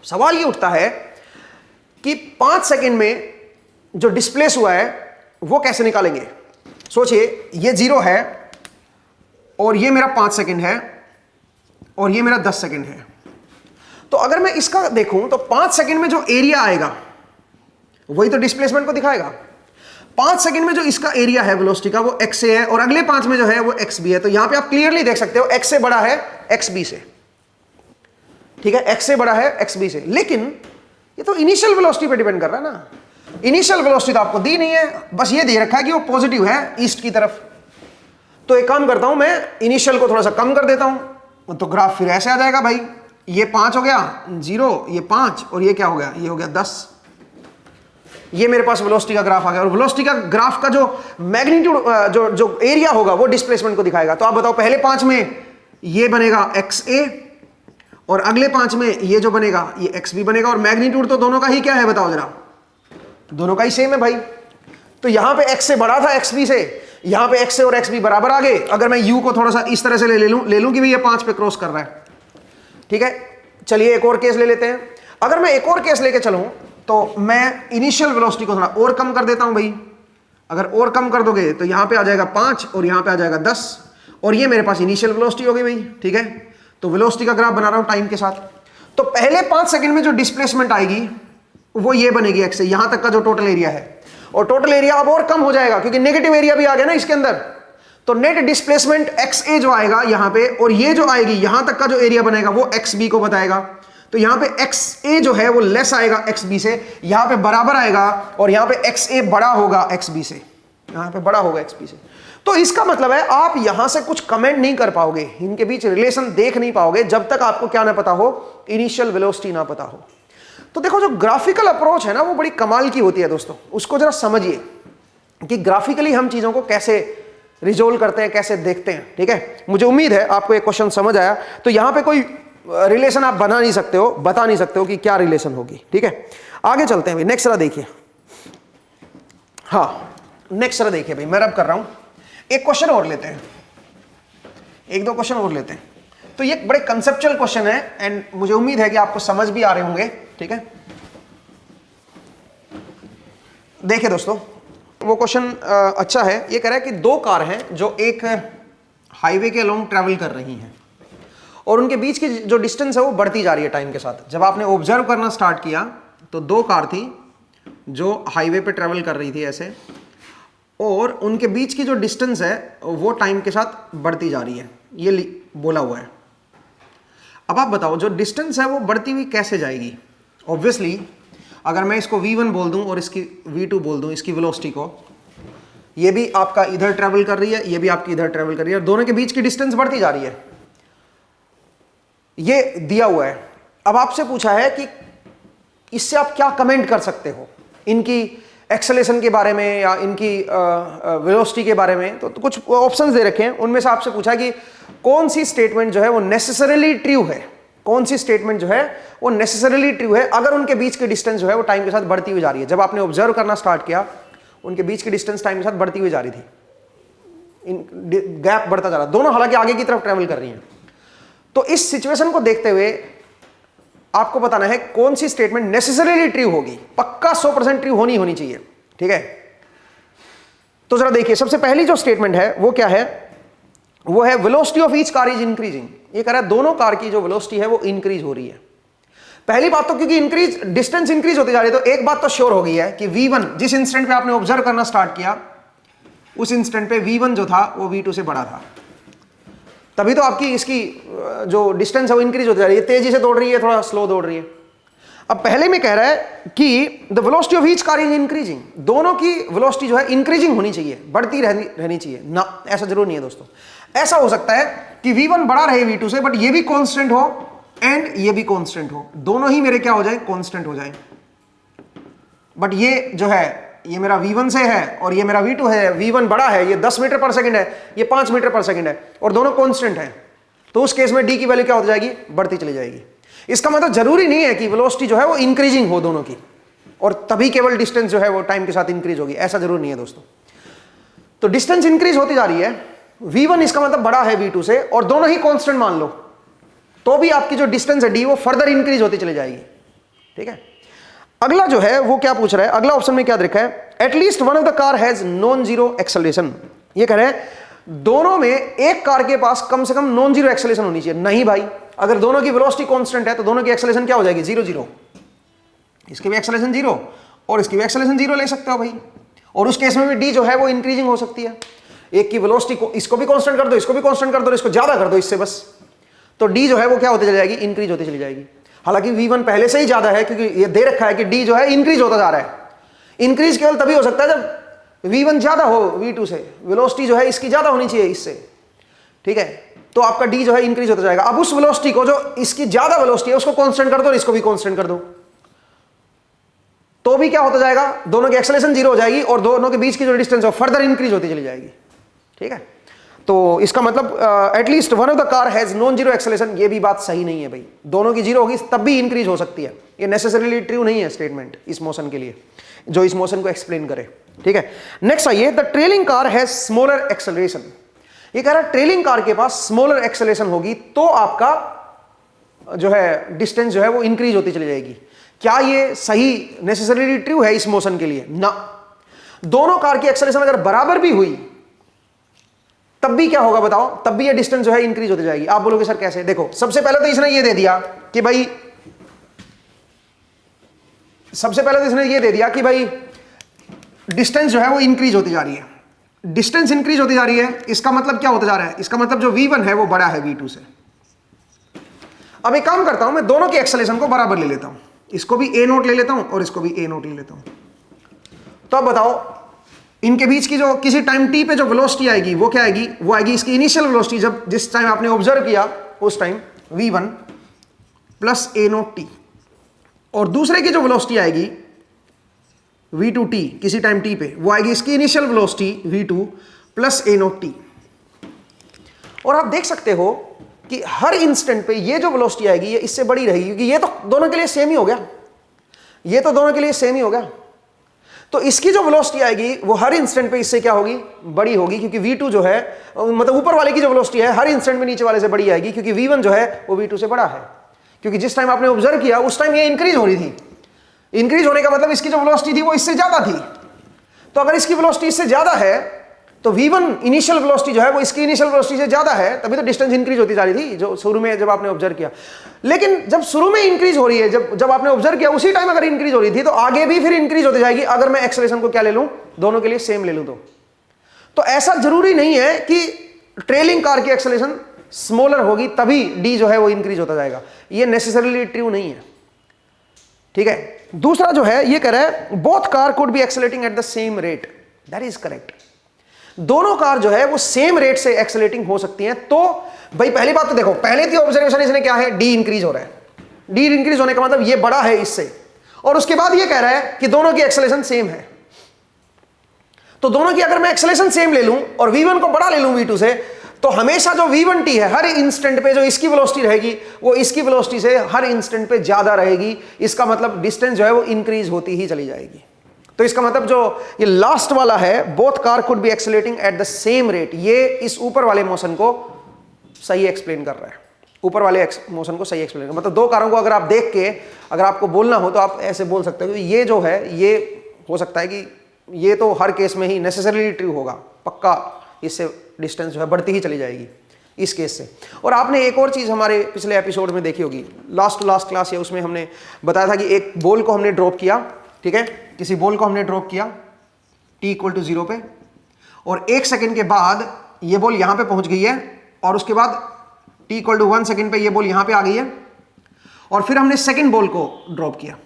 सवाल ये उठता है कि 5 सेकेंड में जो डिस्प्लेस हुआ है वो कैसे निकालेंगे? सोचिए ये 0 है और ये मेरा 5 सेकेंड है, और ये मेरा 10 सेकंड है। तो अगर मैं इसका देखूं तो 5 सेकंड में जो एरिया आएगा वही तो डिस्प्लेसमेंट को दिखाएगा। 5 सेकंड में जो इसका एरिया है वेलोसिटी का वो x से है, और अगले 5 में जो है वो x b है। तो यहां पे आप क्लियरली देख सकते हो x से बड़ा है x b से, ठीक है, x से बड़ा है x b से। लेकिन ये तो इनिशियल वेलोसिटी पे डिपेंड कर रहा है ना। इनिशियल वेलोसिटी तो आपको दी नहीं है, बस ये दे रखा है कि वो पॉजिटिव है ईस्ट की तरफ। तो एक काम करता हूं, मैं इनिशियल को थोड़ा सा कम कर देता हूं, तो ग्राफ फिर ऐसे आ जाएगा भाई। ये 5 हो गया 0, ये 5, और ये क्या हो गया, ये हो गया 10। ये मेरे पास वेलोसिटी का ग्राफ आ गया। और वेलोसिटी का ग्राफ का जो मैग्नीट्यूड, जो एरिया होगा वो डिस्प्लेसमेंट को दिखाएगा। तो आप बताओ, पहले 5 में ये बनेगा XA, और अगले 5 में ये जो बनेगा ये XB बनेगा। और मैग्नीट्यूड तो दोनों का ही क्या है बताओ जरा, दोनों का ही सेम है भाई। तो यहां पे x से बड़ा था XB से, यहां पे x से और XB बराबर आ गए। अगर मैं u को थोड़ा सा इस तरह से ले लूं कि भाई ये 5 पे क्रॉस कर रहा है, ठीक है। चलिए एक और केस ले लेते हैं। अगर मैं एक और केस लेके चलूं तो मैं इनिशियल वेलोसिटी को थोड़ा और कम कर देता हूं भाई। अगर और कम कर दोगे तो यहां पे आ जाएगा 5 और यहां पे आ जाएगा 10, और ये मेरे पास इनिशियल वेलोसिटी हो गई भाई, ठीक है। तो वेलोसिटी का ग्राफ बना रहा हूं टाइम के साथ। तो पहले 5 सेकंड में जो डिस्प्लेसमेंट आएगी वो ये बनेगी x से, यहां तक का जो टोटल एरिया है। और टोटल एरिया अब और कम हो जाएगा क्योंकि नेगेटिव एरिया भी आ गया ना इसके अंदर। तो नेट डिस्प्लेसमेंट XA जो आएगा यहां पे, और ये जो आएगी यहां तक का जो एरिया बनेगा वो XB को बताएगा। तो यहां पे XA जो है वो लेस आएगा XB से, यहां पे बराबर आएगा, और यहां पे XA बड़ा होगा XB से, यहां पे बड़ा होगा XB से। तो इसका मतलब है आप यहां से कुछ कमेंट नहीं कर पाओगे, इनके बीच रिलेशन देख नहीं पाओगे जब तक आपको क्या ना पता हो, इनिशियल वेलोसिटी ना पता हो। तो देखो जो ग्राफिकल अप्रोच है ना वो बड़ी कमाल की होती है दोस्तों। उसको जरा समझिए कि ग्राफिकली हम चीजों को कैसे रिजोल्व करते हैं, कैसे देखते हैं, ठीक है। मुझे उम्मीद है आपको एक क्वेश्चन समझ आया। तो यहां पे कोई रिलेशन आप बना नहीं सकते हो, बता नहीं सकते हो कि क्या रिलेशन होगी, ठीक है। आगे चलते हैं भाई, नेक्स्ट जरा देखिए। हाँ नेक्स्ट जरा देखिए भाई, मैं रब कर रहा हूं, एक क्वेश्चन और लेते हैं, एक दो क्वेश्चन और लेते हैं। तो ये बड़े कंसेप्चुअल क्वेश्चन है एंड मुझे उम्मीद है कि आपको समझ भी आ रहे होंगे, ठीक है। देखिए दोस्तों, वो क्वेश्चन अच्छा है। ये कह रहा है कि 2 कार हैं जो एक हाईवे के अलोंग ट्रैवल कर रही हैं, और उनके बीच की जो डिस्टेंस है वो बढ़ती जा रही है टाइम के साथ। जब आपने ऑब्जर्व करना स्टार्ट किया तो 2 कार थी जो हाईवे पे ट्रैवल कर रही थी ऐसे, और उनके बीच की जो डिस्टेंस है वो टाइम के साथ बढ़ती जा रही है, ये बोला हुआ है। अब आप बताओ जो डिस्टेंस है वो बढ़ती हुई कैसे जाएगी। ऑब्वियसली अगर मैं इसको v1 बोल दूं और इसकी v2 बोल दूं, इसकी वेलोसिटी को, ये भी आपका इधर ट्रैवल कर रही है, ये भी आपकी इधर ट्रैवल कर रही है, और दोनों के बीच की डिस्टेंस बढ़ती जा रही है, ये दिया हुआ है। अब आपसे पूछा है कि इससे आप क्या कमेंट कर सकते हो, इनकी एक्सेलेरेशन के बारे में या इनकी वेलोसिटी के बारे में। तो कुछ ऑप्शंस दे रखे हैं, उनमें से आपसे पूछा कि कौन सी स्टेटमेंट जो है वो नेसेसरीली ट्रू है, कौन सी स्टेटमेंट जो है वो नेसेसरीली ट्रू है अगर उनके बीच की डिस्टेंस जो है वो टाइम के साथ बढ़ती हुई जा रही है। जब आपने ऑब्जर्व करना स्टार्ट किया उनके बीच की डिस्टेंस टाइम के साथ बढ़ती हुई जा रही थी, गैप बढ़ता जा रहा, दोनों हालांकि आगे की तरफ ट्रैवल कर रही हैं। तो इस सिचुएशन को देखते हुए आपको बताना है कौन सी स्टेटमेंट नेसेसरीली ट्रू होगी, पक्का 100% ट्रू होनी चाहिए, ठीक है। तो जरा देखिए, सबसे पहली जो स्टेटमेंट है वो क्या है, वो है velocity of each car is increasing. ये कह रहा है दोनों कार की जो वेलोसिटी है वो इंक्रीज हो रही है। पहली बात तो क्योंकि इंक्रीज डिस्टेंस इंक्रीज होती जा रही है, तो एक बात तो श्योर हो गई है कि v1 जिस इंस्टेंट पे आपने ऑब्जर्व करना स्टार्ट किया उस इंस्टेंट पे v1 जो था वो v2 से बड़ा था, तभी तो आपकी इसकी जो डिस्टेंस है वो इंक्रीज होती जा रही है, तेजी से दौड़ रही है, थोड़ा स्लो दौड़ रही है। अब पहले में कह रहा है कि the velocity of each car is increasing, दोनों की वेलोसिटी जो है इंक्रीजिंग होनी चाहिए, बढ़ती रहनी चाहिए ना, ऐसा जरूर नहीं है दोस्तों। ऐसा हो सकता है कि v1 बड़ा रहे v2 से, बट ये भी कांस्टेंट हो एंड ये भी कांस्टेंट हो, दोनों ही मेरे क्या हो जाए, कांस्टेंट हो जाए। बट ये जो है ये मेरा v1 से है और ये मेरा v2 है, v1 बड़ा है, ये 10 मीटर पर सेकंड है, ये 5 मीटर पर सेकंड है, और दोनों कांस्टेंट हैं, तो उस केस में d की वैल्यू क्या हो जाएगी, बढ़ती चली जाएगी। इसका मतलब जरूरी नहीं है कि वेलोसिटी जो है वो इंक्रीजिंग हो दोनों की, और तभी केवल डिस्टेंस जो है वो टाइम के साथ इंक्रीज होगी, ऐसा जरूर नहीं है दोस्तों। तो डिस्टेंस इंक्रीज होती जा रही है, v1 इसका मतलब बड़ा है v2 से, और दोनों ही कांस्टेंट मान लो, तो भी आपकी जो डिस्टेंस है d वो फर्दर इंक्रीज होती चली जाएगी, ठीक है। अगला जो है वो क्या पूछ रहा है, अगला ऑप्शन में क्या लिखा है, at least one of the car has non zero acceleration. ये कह रहे हैं दोनों में एक कार के पास कम से कम नॉन जीरो एक्सेलरेशन होनी चाहिए। नहीं भाई, अगर दोनों की वेलोसिटी कांस्टेंट है तो दोनों की एक्सेलरेशन क्या हो जाएगी? Zero zero. इसकी भी एक्सेलरेशन जीरो और इसकी भी एक्सेलरेशन जीरो ले सकते हो भाई। और उस केस में भी डी जो है वो इंक्रीजिंग हो सकती है। एक की वेलोसिटी को इसको भी कांस्टेंट कर दो, इसको भी कांस्टेंट कर दो, इसको ज्यादा कर दो इससे बस, तो डी जो है वो क्या होती चली जाएगी? इंक्रीज होती चली जाएगी। हालांकि v1 पहले से ही ज्यादा है, क्योंकि ये दे रखा है कि डी जो है इंक्रीज होता जा रहा है। इंक्रीज केवल तभी हो सकता है जब v1 ज्यादा हो v2 से, वेलोसिटी जो है इसकी ज्यादा होनी चाहिए इससे, ठीक है? तो आपका डी जो है इंक्रीज होता जाएगा। अब उस वेलोसिटी को, जो इसकी ज्यादा वेलोसिटी है, उसको कांस्टेंट कर दो और इसको भी कांस्टेंट कर दो, तो भी क्या होता जाएगा? दोनों की एक्सेलरेशन जीरो हो जाएगी और दोनों के बीच की जो डिस्टेंस है फर्दर इंक्रीज होती चली जाएगी, ठीक है? तो इसका मतलब at least one of the car has non zero acceleration, ये भी बात सही नहीं है भाई। दोनों की जीरो होगी तब भी इंक्रीज हो सकती है, ये नेसेसरीली ट्रू नहीं है स्टेटमेंट इस मोशन के लिए, जो इस मोशन को एक्सप्लेन करे, ठीक है? नेक्स्ट आइए, the trailing car has smaller acceleration. ये कह रहा है ट्रेलिंग कार के पास स्मॉलर एक्सेलरेशन होगी तो आपका जो है डिस्टेंस जो है वो इंक्रीज होती चली जाएगी। क्या ये सही नेसेसरीली ट्रू है इस मोशन के लिए? ना। दोनों कार की एक्सेलरेशन अगर बराबर भी हुई तब भी क्या होगा बताओ? तब भी ये डिस्टेंस जो है इंक्रीज होती जाएगी। आप बोलोगे सर कैसे? देखो, सबसे पहले तो इसने ये दे दिया कि भाई, सबसे पहले तो इसने ये दे दिया कि भाई डिस्टेंस जो है वो इंक्रीज होती जा रही है। डिस्टेंस इंक्रीज होती जा रही है, इसका मतलब क्या होता जा रहा है? इसका मतलब जो v1 है वो बड़ा है v2 से। अब एक काम करता हूं, मैं दोनों की एक्सेलरेशन को बराबर ले लेता हूं, इसको भी a नोट ले लेता हूं और इसको भी a नोट ले लेता हूं। तो अब बताओ, इनके बीच की जो किसी टाइम t पे जो वेलोसिटी आएगी वो क्या आएगी? वो आएगी इसकी इनिशियल वेलोसिटी, जब जिस टाइम आपने ऑब्जर्व किया उस time v1 plus a note t, और दूसरे की जो वेलोसिटी आएगी v2t किसी टाइम t पे, वो आएगी इसकी initial velocity v2 plus a note t। और आप देख सकते हो कि हर इंस्टेंट पे ये जो वेलोसिटी आएगी ये इससे बड़ी रहेगी, क्योंकि ये तो दोनों के लिए सेम ही हो गया, ये तो दोनों के लिए सेम ही हो गया। तो इसकी जो वेलोसिटी आएगी वो हर इंस्टेंट पे इससे क्या होगी? बड़ी होगी, क्योंकि v2 जो है, मतलब ऊपर वाले की जो वेलोसिटी है हर इंस्टेंट में नीचे वाले से बड़ी आएगी, क्योंकि v1 जो है वो v2 से बड़ा है। क्योंकि जिस टाइम आपने ऑब्जर्व किया उस टाइम ये इंक्रीज हो रही थी, इंक्रीज होने का मतलब इसकी जो वेलोसिटी थी वो इससे ज्यादा थी। तो अगर इसकी वेलोसिटी इससे ज्यादा है तो v1 इनिशियल वेलोसिटी जो है वो इसकी इनिशियल वेलोसिटी से ज्यादा है, तभी तो डिस्टेंस इंक्रीज होती जा रही थी जो शुरू में जब आपने ऑब्जर्व किया। लेकिन जब शुरू में इंक्रीज हो रही है, जब आपने ऑब्जर्व किया उसी टाइम अगर इंक्रीज हो रही थी, तो आगे भी फिर इंक्रीज होती जाएगी अगर मैं एक्सेलरेशन को क्या ले लूं? दोनों के लिए सेम ले लूं। तो ऐसा जरूरी नहीं है कि ट्रेलिंग कार की एक्सेलरेशन स्मॉलर होगी तभी डी जो है वो इंक्रीज होता जाएगा, ये नेसेसरीली ट्रू नहीं है, ठीक है? दूसरा जो है ये कह रहा है both car could be accelerating at the same rate, that is correct. दोनों कार जो है वो सेम रेट से एक्सेलरेटिंग हो सकती हैं। तो भाई पहली बात तो देखो, पहले की ऑब्जर्वेशन इसने क्या है? डी इंक्रीज हो रहा है, डी इंक्रीज होने का मतलब ये बड़ा है इससे, और उसके बाद ये कह रहा है कि दोनों की एक्सेलरेशन सेम है। तो दोनों की अगर मैं एक्सेलरेशन सेम ले लूं और v1 को बड़ा ले लूं v2 से, तो हमेशा जो v1t है हर इंस्टेंट पे जो इसकी वेलोसिटी रहेगी वो इसकी वेलोसिटी से हर इंस्टेंट पे ज्यादा रहेगी। इसका मतलब डिस्टेंस जो है वो इंक्रीज होती ही चली जाएगी। तो इसका मतलब जो ये लास्ट वाला है, both car could be accelerating at the same rate, ये इस ऊपर वाले मोशन को सही एक्सप्लेन कर रहा है, ऊपर वाले मोशन को सही एक्सप्लेन कर, मतलब दो कारों को अगर आप देख के अगर आपको बोलना हो तो आप ऐसे बोल सकते हो, ये जो है ये हो सकता है कि ये तो हर केस में ही नेसेसरीली ट्रू होगा, पक्का इससे डिस्टेंस जो है बढ़ती ही चली जाएगी इस केस से। और आपने एक और चीज़ हमारे पिछले एपिसोड में देखी होगी, लास्ट टू लास्ट क्लास, या उसमें हमने बताया था कि एक बॉल को हमने ड्रॉप किया, ठीक है? किसी बॉल को हमने ड्रॉप किया t = 0 पे, और 1 सेकंड के बाद ये बॉल यहां पे पहुंच गई है, और उसके बाद t = 1 सेकंड पे ये बॉल यहां पे आ गई है, और फिर हमने सेकंड बॉल को ड्रॉप किया,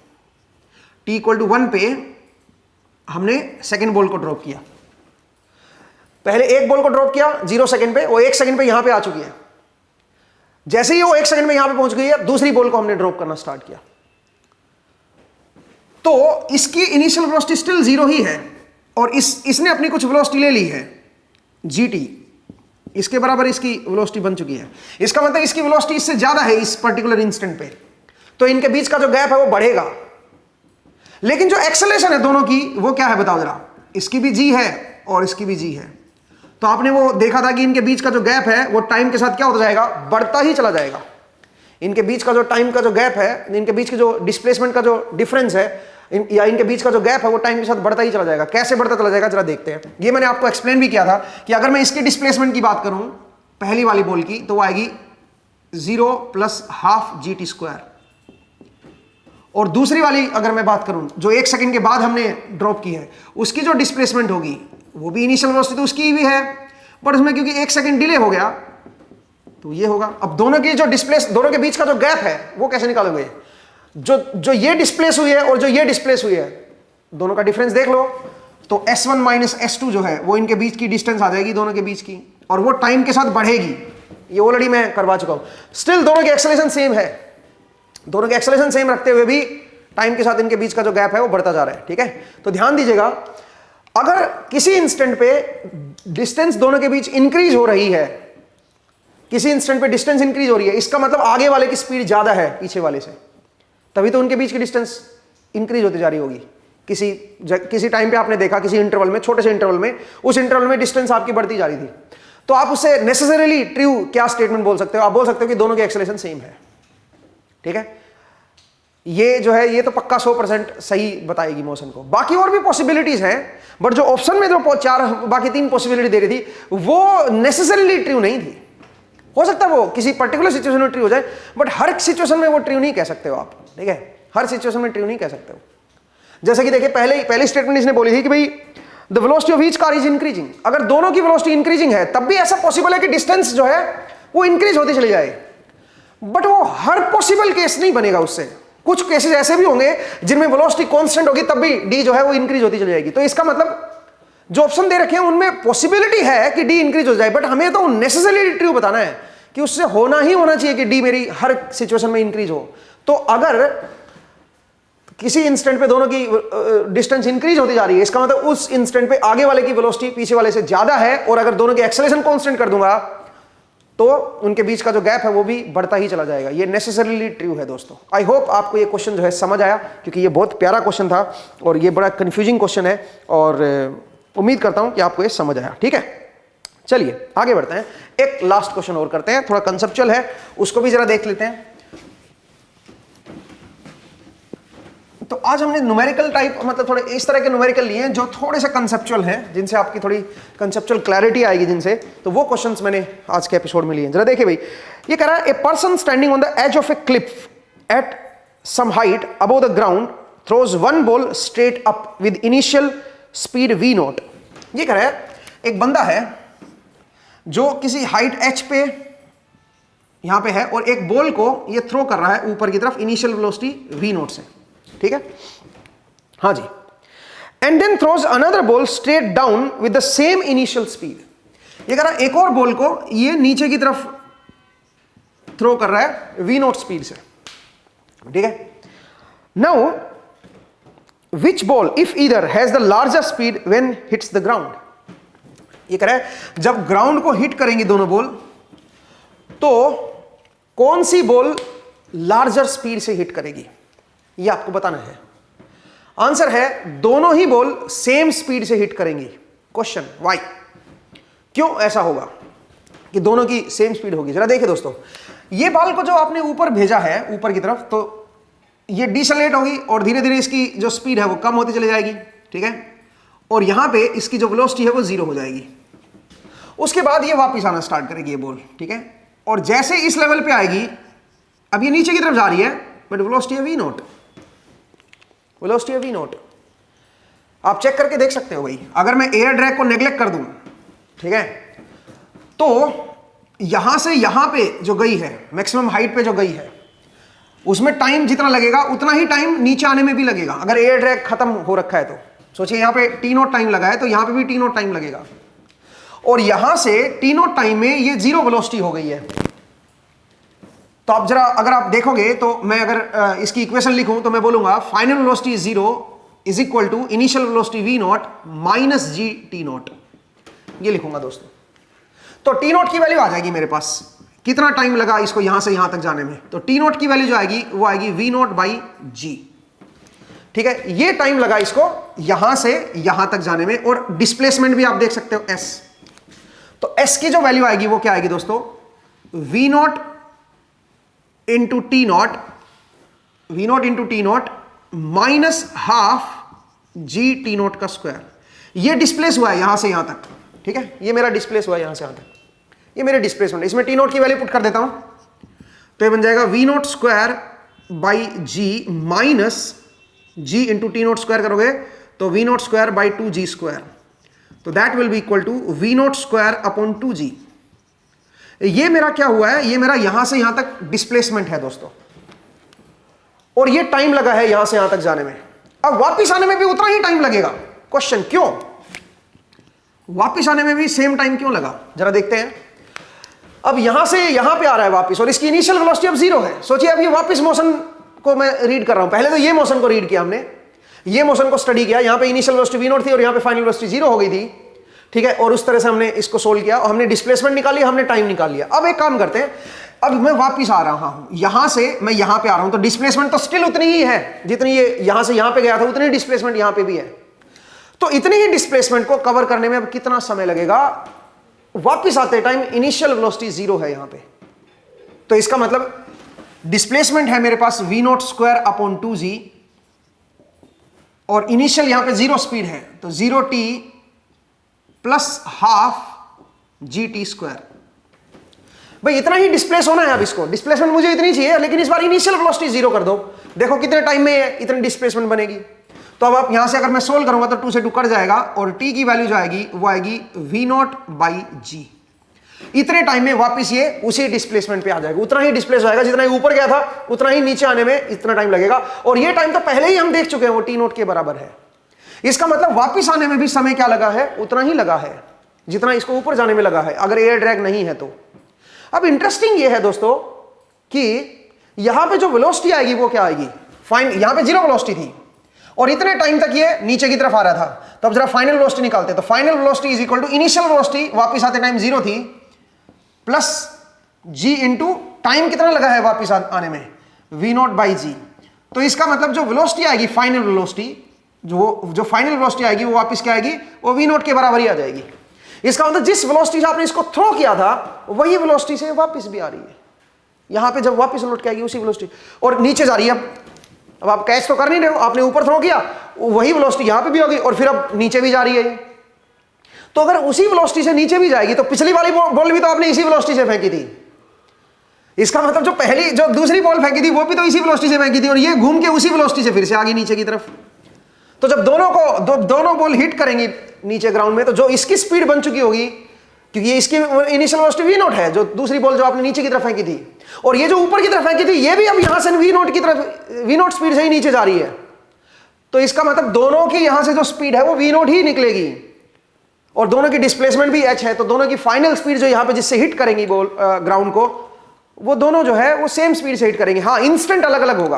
t = 1 पे हमने सेकंड बॉल को ड्रॉप किया। पहले एक बॉल को ड्रॉप किया 0 सेकंड पे, वो 1 सेकंड पे यहां पे आ चुकी है। जैसे ही वो 1 सेकंड में यहां पे पहुंच गई है, दूसरी बॉल को हमने ड्रॉप करना स्टार्ट किया, तो इसकी इनिशियल वेलोसिटी स्टिल 0 ही है, और इसने अपनी कुछ वेलोसिटी ले ली है gt, इसके बराबर इसकी वेलोसिटी बन चुकी है। इसका मतलब इसकी वेलोसिटी इससे ज्यादा है इस पर्टिकुलर इंस्टेंट पे, तो इनके बीच का जो गैप है वो बढ़ेगा। लेकिन जो एक्सेलरेशन है दोनों की वो क्या है बताओ जरा? इसकी भी g है और इसकी भी g है। तो आपने वो देखा था कि इनके बीच का जो गैप है वो टाइम के साथ क्या होता जाएगा? बढ़ता ही चला जाएगा। इनके बीच का जो टाइम का जो गैप है, इनके बीच के जो डिस्प्लेसमेंट का जो डिफरेंस है, या इनके बीच का जो गैप है वो टाइम के साथ बढ़ता ही चला जाएगा। कैसे बढ़ता चला जाएगा जरा देखते हैं। ये मैंने आपको एक्सप्लेन भी किया था कि अगर मैं इसकी डिस्प्लेसमेंट की बात करूं पहली वाली बॉल की, तो वो आएगी 0 + ½ GT²। और दूसरी वाली अगर मैं बात करूं जो 1 सेकंड के बाद हमने ड्रॉप की है, उसकी जो डिस्प्लेसमेंट होगी वो भी इनिशियल वेलोसिटी तो उसकी भी है, बट उसमें क्योंकि 1 सेकंड डिले हो गया तो ये होगा। अब दोनों की जो दोनों के बीच का जो गैप है वो कैसे निकालोगे? जो ये डिस्प्लेस हुई है और जो ये डिस्प्लेस हुई है, दोनों का डिफरेंस देख लो, तो S1 - S2 जो है वो इनके बीच की डिस्टेंस आ जाएगी दोनों के बीच की, और वो टाइम के साथ बढ़ेगी। ये ऑलरेडी मैं करवा चुका हूं। स्टिल दोनों की एक्सेलरेशन सेम है, दोनों की एक्सेलरेशन सेम रखते हुए भी टाइम के साथ इनके बीच का जो गैप है वो बढ़ता जा रहा है। ठीक है, तो ध्यान दीजिएगा, अगर किसी इंस्टेंट पे डिस्टेंस दोनों के बीच इंक्रीज हो रही है, किसी इंस्टेंट पे डिस्टेंस इंक्रीज हो रही है, इसका मतलब आगे वाले की स्पीड ज्यादा है पीछे वाले से, तभी तो उनके बीच की डिस्टेंस इंक्रीज होती जा रही होगी। किसी टाइम पे आपने देखा, किसी इंटरवल में, छोटे से इंटरवल में, उस इंटरवल में डिस्टेंस आपकी बढ़ती जा रही थी, तो आप उससे नेसेसरीली ट्रू क्या स्टेटमेंट बोल सकते हो? आप बोल सकते हो कि दोनों की एक्सेलरेशन सेम है। ठीक है, ये जो है ये तो पक्का 100% सही बताएगी मोशन को। बाकी और भी पॉसिबिलिटीज हैं, बट जो ऑप्शन में जो बाकी 3 पॉसिबिलिटी दे रही थी वो नेसेसरीली ट्रू नहीं थी। हो सकता है वो किसी पर्टिकुलर सिचुएशन में ट्रू हो जाए, बट हर सिचुएशन में वो ट्रू नहीं कह सकते हो आप। ठीक है, हर सिचुएशन में ट्रू नहीं कह सकते हो। जैसे कि देखिए, पहली स्टेटमेंट इसने बोली थी कि भाई the velocity of each car is increasing. अगर दोनों की वेलोसिटी इंक्रीजिंग है तब भी ऐसा पॉसिबल है कि डिस्टेंस जो है वो इंक्रीज होती चली जाए, बट वो हर पॉसिबल केस नहीं बनेगा उससे। कुछ केसेस ऐसे भी होंगे जिनमें वेलोसिटी कांस्टेंट होगी तब भी डी जो है वो इंक्रीज होती चली जाएगी। तो इसका मतलब जो ऑप्शन दे रखे हैं उनमें पॉसिबिलिटी है कि डी इंक्रीज हो जाए, बट हमें तो नेसेसरी ट्रू बताना है कि उससे होना ही होना चाहिए कि डी मेरी हर सिचुएशन में इंक्रीज हो। तो अगर किसी इंस्टेंट पे दोनों की डिस्टेंस इंक्रीज होती जा रही है, इसका मतलब उस इंस्टेंट पे आगे वाले की वेलोसिटी पीछे वाले से ज्यादा है, और अगर दोनों की एक्सेलरेशन कांस्टेंट कर दूंगा तो उनके बीच का जो गैप है वो भी बढ़ता ही चला जाएगा। ये नेसेसरीली ट्रू है दोस्तों। आई होप आपको ये क्वेश्चन जो है समझ आया, क्योंकि ये बहुत प्यारा क्वेश्चन था और ये बड़ा कंफ्यूजिंग क्वेश्चन है, और उम्मीद करता हूं कि आपको ये समझ आया। ठीक है, चलिए आगे बढ़ते हैं, एक लास्ट क्वेश्चन और करते हैं, थोड़ा कंसेप्चुअल है, उसको भी जरा देख लेते हैं। तो आज हमने न्यूमेरिकल टाइप, मतलब थोड़े इस तरह के न्यूमेरिकल लिए हैं जो थोड़े से कंसेप्चुअल हैं, जिनसे आपकी थोड़ी कंसेप्चुअल क्लैरिटी आएगी जिनसे, तो वो क्वेश्चंस मैंने आज के एपिसोड में लिए हैं। जरा देखिए भाई, ये कह रहा है a person standing on the edge of a cliff at some height above the ground throws one ball straight up with initial speed v0। ये कह रहा है एक बंदा है जो किसी हाइट h पे यहां पे है, और एक बॉल को ये थ्रो कर रहा है ऊपर की तरफ इनिशियल वेलोसिटी v0 से। ठीक है, हाँ जी, and then throws another ball straight down with the same initial speed. ये कह रहा है एक और बॉल को ये नीचे की तरफ थ्रो कर रहा है v0 स्पीड से। ठीक है, now which ball if either has the larger speed when hits the ground. ये कह रहा है जब ग्राउंड को हिट करेंगी दोनों बॉल, तो कौन सी बॉल लार्जर स्पीड से हिट करेगी, ये आपको बताना है। आंसर है दोनों ही बॉल सेम स्पीड से हिट करेंगी। क्वेश्चन व्हाई, क्यों ऐसा होगा कि दोनों की सेम स्पीड होगी? जरा देखिए दोस्तों, ये बॉल को जो आपने ऊपर भेजा है ऊपर की तरफ, तो ये डिसलेट होगी और धीरे धीरे इसकी जो स्पीड है वो कम होती चली जाएगी। ठीक है, और यहां पे इसकी जो वेलोसिटी है वो 0 हो जाएगी। उसके बाद ये वापस आना स्टार्ट करेगी ये बॉल। ठीक है, और जैसे इस लेवल पे आएगी, अब ये नीचे की तरफ जा रही है, बट वेलोसिटी है v0, वेलोसिटी है v0। आप चेक करके देख सकते हो भाई, अगर मैं एयर ड्रैग को नेग्लेक्ट कर दूं, ठीक है, तो यहां से यहां पे जो गई है, मैक्सिमम हाइट पे जो गई है, उसमें टाइम जितना लगेगा उतना ही टाइम नीचे आने में भी लगेगा। अगर एयर ड्रैग खत्म हो रखा है तो सोचिए, यहां पे t0 टाइम लगा है तो यहां पे भी t0 टाइम लगेगा, और यहां से t0 टाइम में ये 0 वेलोसिटी हो गई है। तो आप जरा अगर आप देखोगे तो मैं अगर इसकी इक्वेशन लिखूं तो मैं बोलूंगा final velocity 0 is equal to initial velocity v0 minus g t0, ये लिखूंगा दोस्तों। तो t0 की वैल्यू आ जाएगी मेरे पास, कितना टाइम लगा इसको यहां से यहां तक जाने में, तो t0 की वैल्यू जो आएगी वो आएगी v0 बाई g। ठीक है, ये टाइम लगा इसको यहां से यहां तक जाने में, और डिस्प्लेसमेंट भी आप देख सकते हो s। तो s की जो वैल्यू आएगी वो क्या आएगी दोस्तों, v0 into t0 into t0 minus half G T note का स्क्वायर। ये डिस्प्लेस हुआ है यहां से यहां तक, ठीक है, ये मेरा डिस्प्लेस हुआ है यहां से यहां तक, ये मेरे डिस्प्लेसमेंट। इसमें टी नोट की वैल्यू पुट कर देता हूं, तो ये बन जाएगा V naught square by G minus G into T naught square करोगे तो V naught square by 2g स्क्वायर, तो that will be equal to V naught square upon 2g। ये मेरा क्या हुआ है, ये मेरा यहां से यहां तक डिस्प्लेसमेंट है दोस्तों, और ये टाइम लगा है यहां से यहां तक जाने में। अब वापिस आने में भी उतना ही टाइम लगेगा। क्वेश्चन, क्यों वापिस आने में भी सेम टाइम क्यों लगा, जरा देखते हैं। अब यहां से यहां पे आ रहा है वापिस, और इसकी इनिशियल वेलोसिटी अब 0 है। सोचिए अब ये वापिस मोशन को मैं रीड कर रहा हूं, पहले तो ये मोशन को रीड किया हमने, ये मोशन को स्टडी किया, यहां पे इनिशियल वेलोसिटी v नॉट थी और यहां पे फाइनल वेलोसिटी 0 हो गई थी, ठीक है, और उस तरह से हमने इसको सोल्व किया और हमने डिस्प्लेसमेंट निकाली, हमने टाइम निकाल लिया। अब एक काम करते हैं, अब मैं वापिस आ रहा हूं, यहां से मैं यहां पे आ रहा हूं, तो डिस्प्लेसमेंट तो स्टिल उतनी ही है जितनी ये यहां से यहां पे गया था, उतनी डिस्प्लेसमेंट यहां पे भी है। तो इतनी ही डिस्प्लेसमेंट को कवर करने में अब कितना समय लगेगा, वापिस आते टाइम इनिशियल वेलोसिटी 0 है यहां पे, तो इसका मतलब डिस्प्लेसमेंट है मेरे पास v not square upon 2g, और इनिशियल यहां पे 0 स्पीड है, तो 0t plus half G T square. भाई इतना ही डिस्प्लेस होना है, अब इसको डिस्प्लेसमेंट मुझे इतनी चाहिए, लेकिन इस बार इनिशियल वेलोसिटी 0 कर दो, देखो कितने टाइम में इतनी डिस्प्लेसमेंट बनेगी। तो अब आप यहां से अगर मैं सोल्व करूंगा तो 2 से 2 कट जाएगा, और t की वैल्यू जो आएगी वो आएगी v नॉट बाई जी। इतने टाइम में वापस ये उसी डिस्प्लेसमेंट पे आ जाएगा, उतना ही डिस्प्लेस हो जाएगा, जितना ही ऊपर गया था उतना ही नीचे आने में इतना टाइम लगेगा, और ये टाइम तो पहले ही हम देख चुके हैं वो टी नोट के बराबर है। इसका मतलब वापस आने में भी समय क्या लगा है, उतना ही लगा है जितना इसको ऊपर जाने में लगा है, अगर एयर ड्रैग नहीं है तो। अब इंटरेस्टिंग ये है दोस्तों कि यहां पे जो वेलोसिटी आएगी वो क्या आएगी, फाइन यहां पे 0 वेलोसिटी थी और इतने टाइम तक ये नीचे की तरफ आ रहा था, तो अब जरा फाइनल वेलोसिटी निकालते हैं। तो final velocity is equal to initial velocity वापस आते टाइम 0 थी प्लस g इंटू टाइम कितना लगा है वापस आने में, v नॉट बाई जी। तो इसका मतलब जो वेलोसिटी आएगी फाइनल वेलोसिटी, जो फाइनल वेलोसिटी आएगी वो वापस क्या आएगी, वो v नॉट के बराबर ही आ जाएगी। इसका मतलब जिस वेलोसिटी से आपने इसको थ्रो किया था वही वेलोसिटी से वापस भी आ रही है, यहां पे जब वापस लौट के आएगी उसी वेलोसिटी, और नीचे जा रही है। अब आप कैच तो कर नहीं रहे हो, आपने ऊपर थ्रो किया, वही वेलोसिटी यहां पे भी होगी और फिर अब नीचे भी जा रही है। तो अगर उसी वेलोसिटी से नीचे भी जाएगी तो पिछली वाली बॉल भी तो आपने इसी वेलोसिटी से फेंकी थी, इसका मतलब जो दूसरी बॉल फेंकी थी वो भी तो इसी वेलोसिटी से फेंकी थी, और ये घूम के उसी वेलोसिटी से फिर से आ गई नीचे की तरफ। तो जब दोनों बॉल हिट करेंगी नीचे ग्राउंड में, तो जो इसकी स्पीड बन चुकी होगी, क्योंकि ये इसकी इनिशियल वेलोसिटी v नॉट है, जो दूसरी बॉल जो आपने नीचे की तरफ फेंकी थी, और ये जो ऊपर की तरफ फेंकी थी ये भी अब यहां से v नॉट की तरफ, v नॉट स्पीड से ही नीचे जा रही है। तो इसका मतलब दोनों की यहां से जो स्पीड है वो v नॉट ही निकलेगी, और दोनों की डिस्प्लेसमेंट भी h है, तो दोनों की फाइनल स्पीड जो यहां पे जिससे हिट करेंगी बॉल ग्राउंड को, वो दोनों जो है वो सेम स्पीड से हिट करेंगे। हाँ, इंस्टेंट अलग अलग होगा,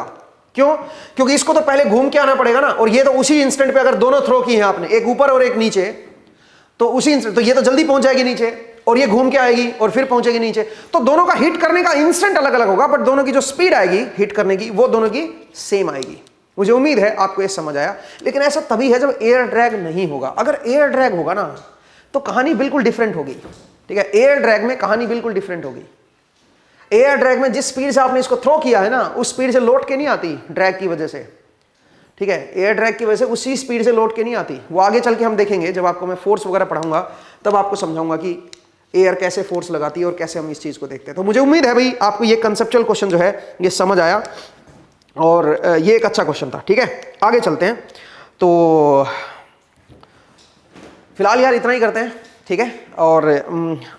क्यों, क्योंकि इसको तो पहले घूम के आना पड़ेगा ना, और ये तो उसी इंस्टेंट पे अगर दोनों थ्रो की हैं आपने, एक ऊपर और एक नीचे, तो उसी इंस्टेंट, तो ये तो जल्दी पहुंच जाएगी नीचे और ये घूम के आएगी और फिर पहुंचेगी नीचे, तो दोनों का हिट करने का इंस्टेंट अलग अलग होगा, बट दोनों की जो स्पीड आएगी हिट करने की वो दोनों की सेम आएगी। मुझे उम्मीद है आपको ये समझ आया, लेकिन ऐसा तभी है जब एयर ड्रैग नहीं होगा। अगर एयर ड्रैग होगा ना तो कहानी बिल्कुल डिफरेंट होगी, ठीक है, एयर ड्रैग में कहानी बिल्कुल डिफरेंट होगी। एयर ड्रैग में जिस स्पीड से आपने इसको थ्रो किया है ना, उस स्पीड से लौट के नहीं आती ड्रैग की वजह से, ठीक है, एयर ड्रैग की वजह से उसी स्पीड से लौट के नहीं आती। वो आगे चल के हम देखेंगे, जब आपको मैं फोर्स वगैरह पढ़ाऊंगा तब आपको समझाऊंगा कि एयर कैसे फोर्स लगाती है और कैसे हम इस चीज को देखते हैं। तो मुझे उम्मीद है भाई आपको ये कंसेप्चुअल क्वेश्चन जो है ये समझ आया, और ये एक अच्छा क्वेश्चन था, ठीक है। आगे चलते हैं, तो फिलहाल यार इतना ही करते हैं, ठीक है, और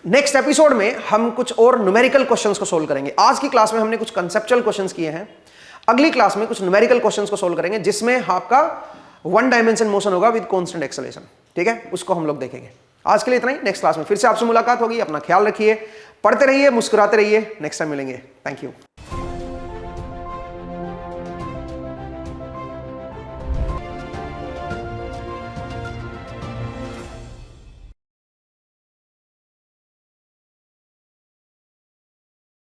नेक्स्ट एपिसोड में हम कुछ और न्यूमेरिकल क्वेश्चंस को सोल्व करेंगे। आज की क्लास में हमने कुछ कंसेप्चुअल क्वेश्चंस किए हैं, अगली क्लास में कुछ न्यूमेरिकल क्वेश्चंस को सोल्व करेंगे जिसमें आपका 1 डायमेंशन मोशन होगा विद कांस्टेंट एक्सेलरेशन, ठीक है, उसको हम लोग देखेंगे। आज के लिए इतना ही, नेक्स्ट क्लास में फिर से आपसे मुलाकात होगी। अपना ख्याल रखिए, पढ़ते रहिए, मुस्कुराते रहिए, नेक्स्ट टाइम मिलेंगे। Thank you.